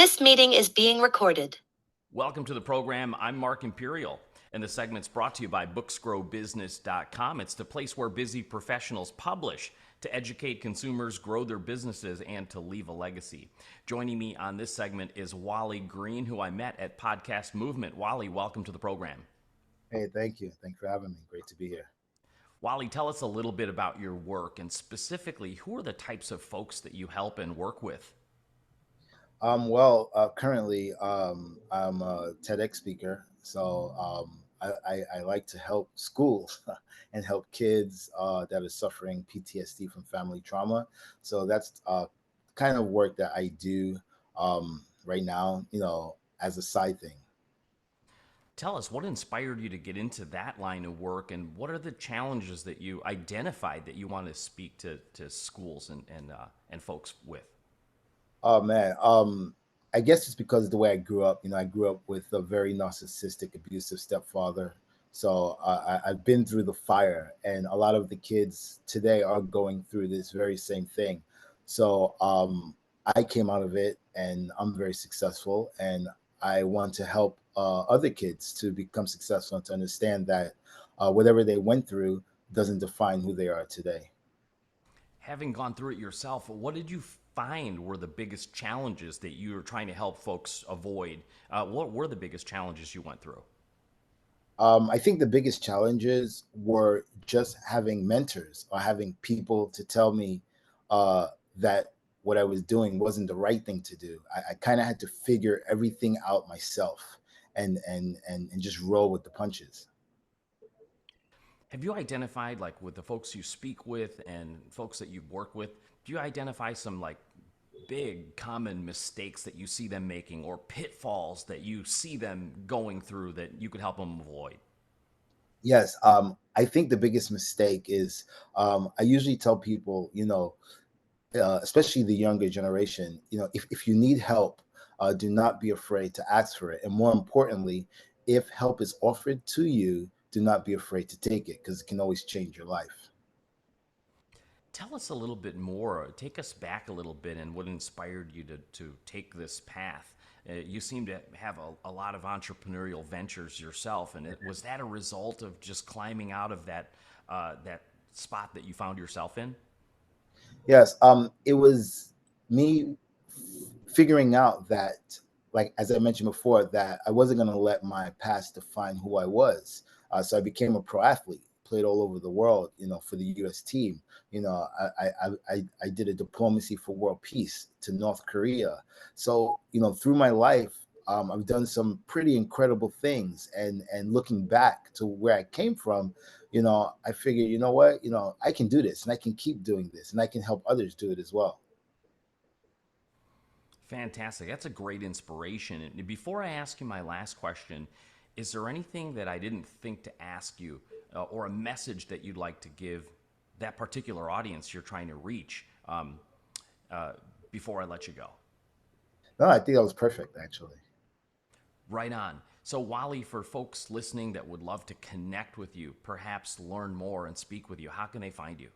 This meeting is being recorded. Welcome to the program. I'm Mark Imperial, and the segment's brought to you by booksgrowbusiness.com. It's the place where busy professionals publish to educate consumers, grow their businesses, and to leave a legacy. Joining me on this segment is Wally Green, who I met at Podcast Movement. Wally, welcome to the program. Hey, thank you. Thanks for having me. Great to be here. Wally, tell us a little bit about your work, and specifically, who are the types of folks that you help and work with? Currently, I'm a TEDx speaker, so I like to help schools and help kids that are suffering PTSD from family trauma. So that's kind of work that I do right now, as a side thing. Tell us, what inspired you to get into that line of work, and what are the challenges that you identified that you want to speak to schools and folks with? Oh man, I guess it's because of the way I grew up. I grew up with a very narcissistic, abusive stepfather. So I've been through the fire, and a lot of the kids today are going through this very same thing. So I came out of it, and I'm very successful, and I want to help other kids to become successful and to understand that whatever they went through doesn't define who they are today. Having gone through it yourself, what did you find were the biggest challenges that you were trying to help folks avoid? What were the biggest challenges you went through? I think the biggest challenges were just having mentors or having people to tell me that what I was doing wasn't the right thing to do. I kind of had to figure everything out myself and just roll with the punches. Have you identified, like, with the folks you speak with and folks that you've worked with, do you identify some, like, big common mistakes that you see them making or pitfalls that you see them going through that you could help them avoid? Yes, I think the biggest mistake is I usually tell people, especially the younger generation, if you need help, do not be afraid to ask for it. And more importantly, if help is offered to you, do not be afraid to take it because it can always change your life. Tell us a little bit more. Take us back a little bit and what inspired you to take this path. You seem to have a lot of entrepreneurial ventures yourself, and was that a result of just climbing out of that spot that you found yourself in? Yes, it was me figuring out that, like as I mentioned before, that I wasn't going to let my past define who I was. So I became a pro athlete, played all over the world, for the U.S. team. I did a diplomacy for world peace to North Korea. So through my life, I've done some pretty incredible things, and looking back to where I came from, I figured, you know what, I can do this, and I can keep doing this, and I can help others do it as well. Fantastic. That's a great inspiration. And before I ask you my last question, is there anything that I didn't think to ask you, or a message that you'd like to give that particular audience you're trying to reach, uh, before I let you go? No, I think that was perfect, actually. Right on. So, Wally, for folks listening that would love to connect with you, perhaps learn more and speak with you, how can they find you?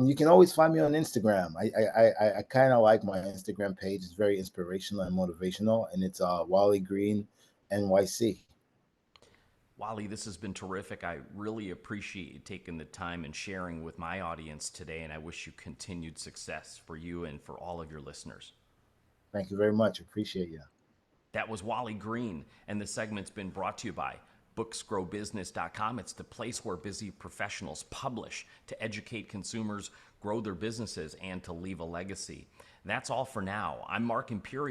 You can always find me on Instagram. I kind of like my Instagram page. It's very inspirational and motivational, and it's Wally Green NYC. Wally, this has been terrific. I really appreciate you taking the time and sharing with my audience today, and I wish you continued success for you and for all of your listeners. Thank you very much. Appreciate you. That was Wally Green, and the segment's been brought to you by booksgrowbusiness.com. It's the place where busy professionals publish to educate consumers, grow their businesses, and to leave a legacy. That's all for now. I'm Mark Imperial.